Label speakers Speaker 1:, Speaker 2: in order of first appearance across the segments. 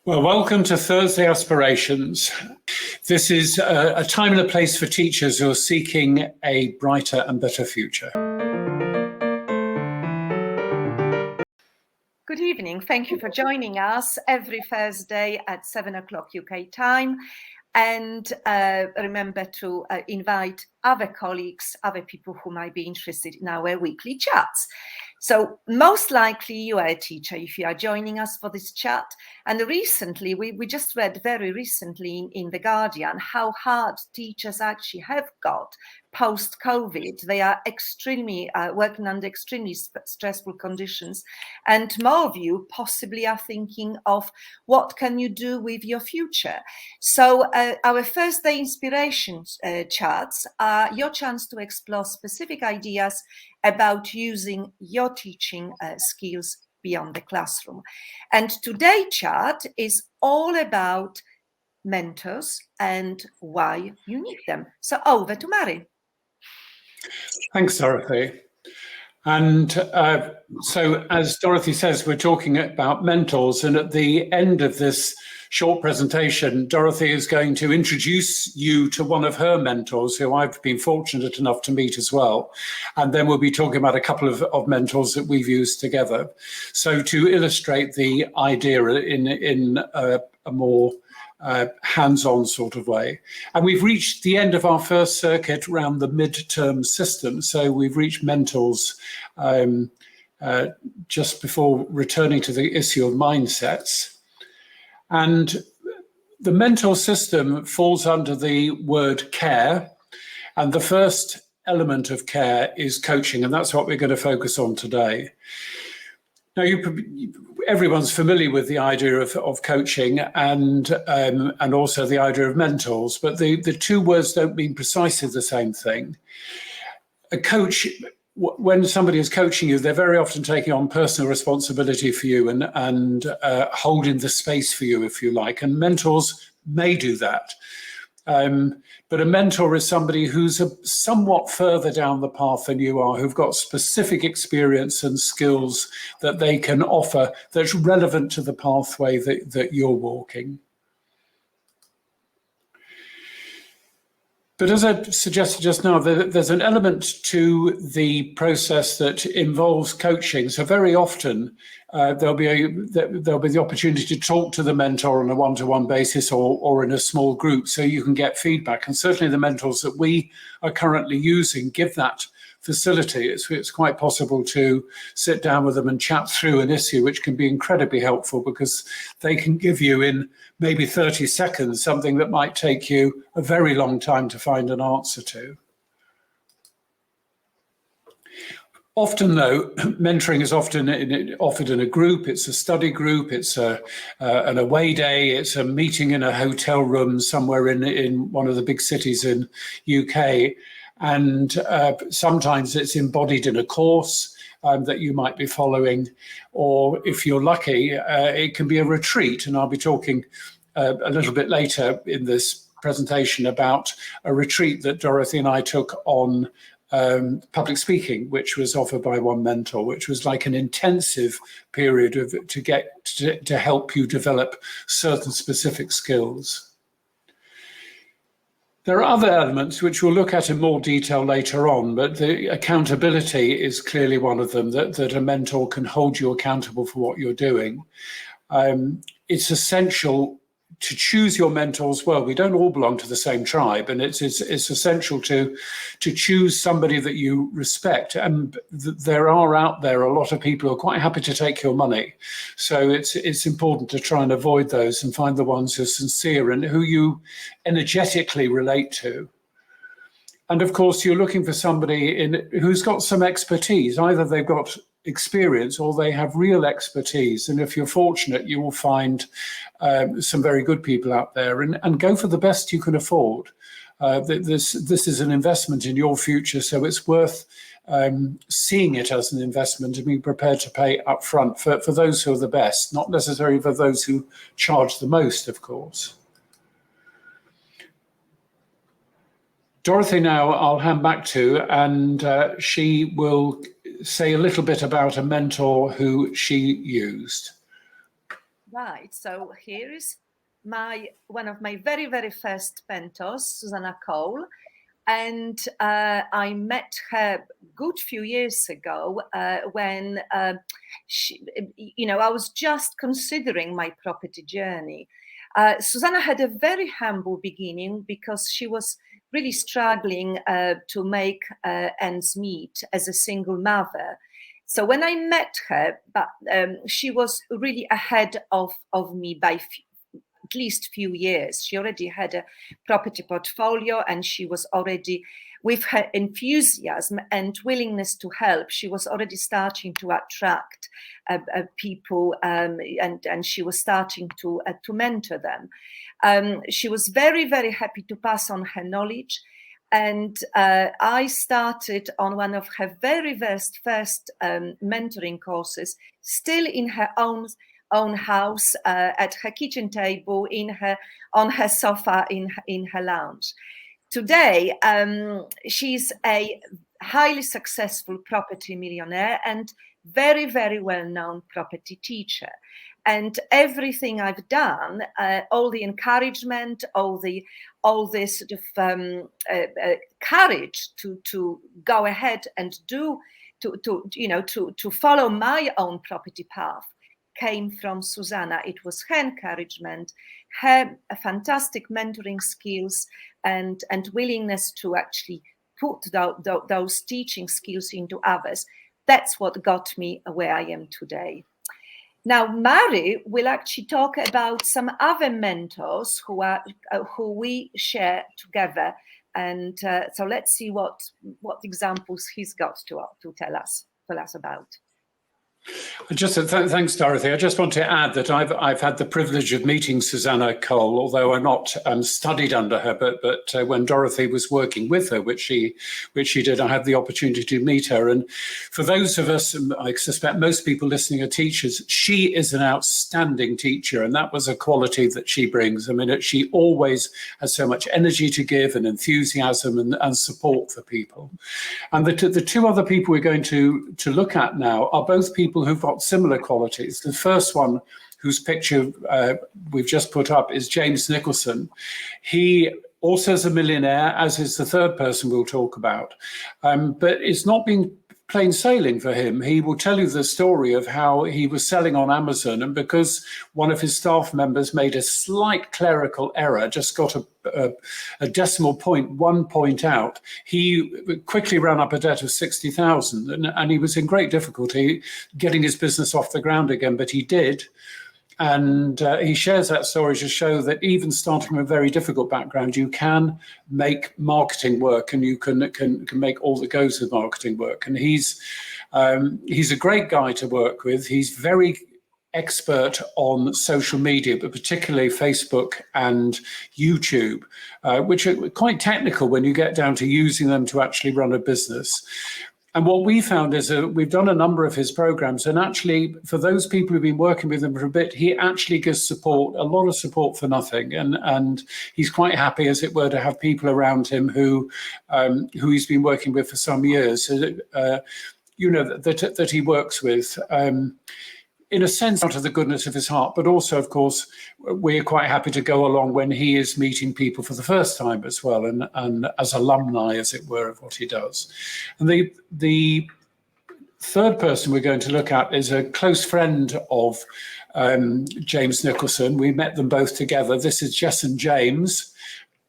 Speaker 1: Well, welcome to Thursday Aspirations. This is a time and a place for teachers who are seeking a brighter and better future.
Speaker 2: Good evening. Thank you for joining us every Thursday at 7 o'clock UK time. And remember to invite other colleagues, other people who might be interested in our weekly chats. So most likely you are a teacher if you are joining us for this chat. And recently, we just read very recently in The Guardian how hard teachers actually have got post-COVID. They are extremely working under extremely stressful conditions. And more of you possibly are thinking of what can you do with your future. So our Thursday Inspirations chats are your chance to explore specific ideas about using your teaching skills beyond the classroom. And today's chat is all about mentors and why you need them. So over to Mary.
Speaker 1: Thanks, Dorothy. And so as Dorothy says, we're talking about mentors, and at the end of this short presentation, Dorothy is going to introduce you to one of her mentors who I've been fortunate enough to meet as well. And then we'll be talking about a couple of mentors that we've used together. So to illustrate the idea in a more hands-on sort of way. And we've reached the end of our first circuit around the midterm system. So we've reached mentors just before returning to the issue of mindsets. And the mentor system falls under the word care. And the first element of care is coaching. And that's what we're going to focus on today. Now, everyone's familiar with the idea of coaching and also the idea of mentors, but the two words don't mean precisely the same thing. A coach, when somebody is coaching you, they're very often taking on personal responsibility for you and holding the space for you, if you like. And mentors may do that. But a mentor is somebody who's somewhat further down the path than you are, who've got specific experience and skills that they can offer that's relevant to the pathway that you're walking. But as I suggested just now, there's an element to the process that involves coaching. So very often there'll be the opportunity to talk to the mentor on a one-to-one basis or in a small group, so you can get feedback. And certainly the mentors that we are currently using give that facility. It's quite possible to sit down with them and chat through an issue, which can be incredibly helpful because they can give you in maybe 30 seconds something that might take you a very long time to find an answer to. Often, though, mentoring is often offered in a group. It's a study group, it's an away day, it's a meeting in a hotel room somewhere in one of the big cities in UK. And sometimes it's embodied in a course that you might be following, or if you're lucky, it can be a retreat. And I'll be talking a little bit later in this presentation about a retreat that Dorothy and I took on public speaking, which was offered by one mentor, which was like an intensive period to help you develop certain specific skills. There are other elements which we'll look at in more detail later on, but the accountability is clearly one of them, that a mentor can hold you accountable for what you're doing. It's essential to choose your mentors well. We don't all belong to the same tribe, and it's essential to choose somebody that you respect. And there are out there a lot of people who are quite happy to take your money. So it's important to try and avoid those and find the ones who are sincere and who you energetically relate to. And of course, you're looking for somebody who's got some expertise. Either they've got experience or they have real expertise. And if you're fortunate, you will find some very good people out there, and go for the best you can afford. This is an investment in your future, so it's worth seeing it as an investment and being prepared to pay up front for those who are the best, not necessarily for those who charge the most, of course. Dorothy now I'll hand back to, and she will say a little bit about a mentor who she used.
Speaker 2: Right. So here is one of my very, very first mentors, Susanna Cole. And I met her good few years ago when I was just considering my property journey. Susanna had a very humble beginning because she was really struggling to make ends meet as a single mother. So when I met her, she was really ahead of me by at least few years. She already had a property portfolio, and she was already, with her enthusiasm and willingness to help, she was already starting to attract people, and she was starting to mentor them. She was very, very happy to pass on her knowledge. And I started on one of her very first mentoring courses, still in her own house, at her kitchen table, on her sofa in her lounge. Today, she's a highly successful property millionaire and very, very well-known property teacher. And everything I've done, all the encouragement, all this sort of courage to go ahead and to follow my own property path, came from Susanna. It was her encouragement, her fantastic mentoring skills, and willingness to actually put those teaching skills into others. That's what got me where I am today. Now, Mary will actually talk about some other mentors who we share together, and so let's see what examples he's got to tell us about.
Speaker 1: Thanks, Dorothy. I just want to add that I've had the privilege of meeting Susanna Cole, although I'm not studied under her, but when Dorothy was working with her, which she did, I had the opportunity to meet her. And for those of us, I suspect most people listening are teachers, she is an outstanding teacher, and that was a quality that she brings. I mean, she always has so much energy to give and enthusiasm and support for people. And the two other people we're going to look at now are both people who've got similar qualities. The first one, whose picture we've just put up, is James Nicholson. He also is a millionaire, as is the third person we'll talk about. But it's not been plain sailing for him. He will tell you the story of how he was selling on Amazon, and because one of his staff members made a slight clerical error, just got a decimal point, 1 point out, he quickly ran up a debt of 60,000, and he was in great difficulty getting his business off the ground again, but he did. And he shares that story to show that even starting from a very difficult background, you can make marketing work, and you can make all that goes with marketing work. And he's a great guy to work with. He's very expert on social media, but particularly Facebook and YouTube, which are quite technical when you get down to using them to actually run a business. And what we found is we've done a number of his programs, and actually for those people who've been working with him for a bit, he actually gives support, a lot of support for nothing. And he's quite happy, as it were, to have people around him who he's been working with for some years, that he works with. In a sense, out of the goodness of his heart, but also, of course, we're quite happy to go along when he is meeting people for the first time as well, and as alumni, as it were, of what he does. And the third person we're going to look at is a close friend of James Nicholson. We met them both together. This is Jess and James,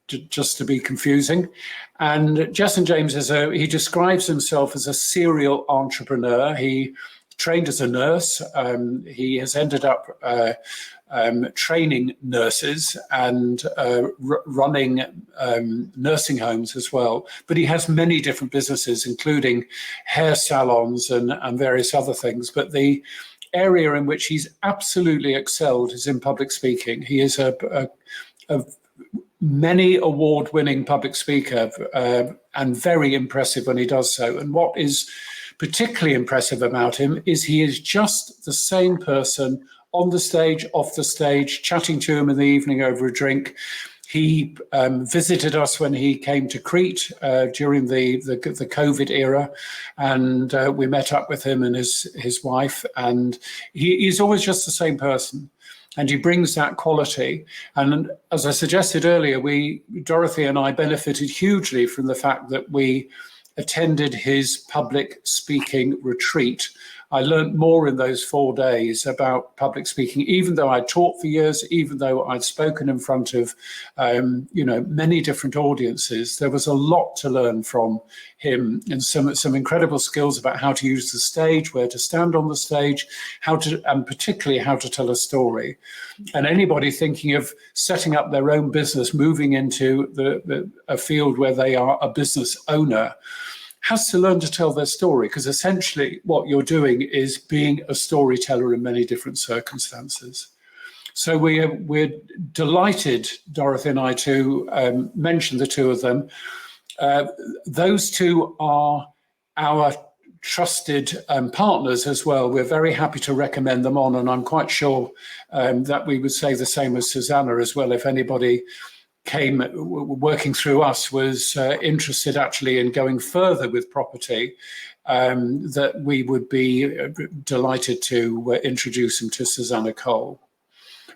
Speaker 1: just to be confusing. And Jess and James he describes himself as a serial entrepreneur. He trained as a nurse. He has ended up training nurses and running nursing homes as well. But he has many different businesses, including hair salons and various other things. But the area in which he's absolutely excelled is in public speaking. He is a many award-winning public speaker, and very impressive when he does so. And what is particularly impressive about him is he is just the same person on the stage, off the stage, chatting to him in the evening over a drink. He visited us when he came to Crete during the COVID era, and we met up with him and his wife, and he's always just the same person. And he brings that quality. And as I suggested earlier, Dorothy and I benefited hugely from the fact that we attended his public speaking retreat. I learned more in those 4 days about public speaking, even though I'd taught for years, even though I'd spoken in front of, many different audiences. There was a lot to learn from him, and some incredible skills about how to use the stage, where to stand on the stage, and particularly how to tell a story. And anybody thinking of setting up their own business, moving into a field where they are a business owner, has to learn to tell their story, because essentially what you're doing is being a storyteller in many different circumstances. So we're delighted, Dorothy and I, to mention the two of them. Those two are our trusted partners as well. We're very happy to recommend them on, and I'm quite sure that we would say the same as Susanna as well. If anybody came working through us was interested actually in going further with property, that we would be delighted to introduce him to Susanna Cole.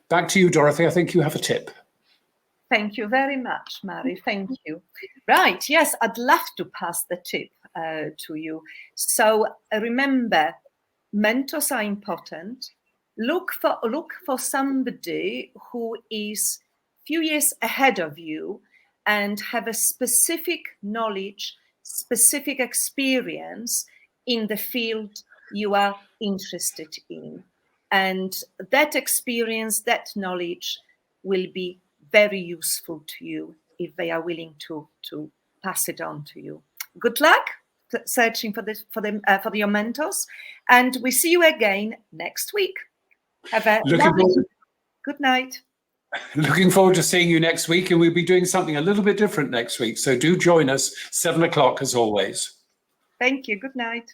Speaker 1: Back to you, Dorothy. I think you have a tip.
Speaker 2: Thank you very much, Mary. Thank you. Right. Yes, I'd love to pass the tip to you. So remember, mentors are important. Look for somebody who is few years ahead of you and have a specific knowledge, specific experience in the field you are interested in. And that experience, that knowledge will be very useful to you if they are willing to pass it on to you. Good luck searching for your mentors, and we see you again next week. Have a good night.
Speaker 1: Looking forward to seeing you next week, and we'll be doing something a little bit different next week. So do join us, 7 o'clock as always.
Speaker 2: Thank you. Good night.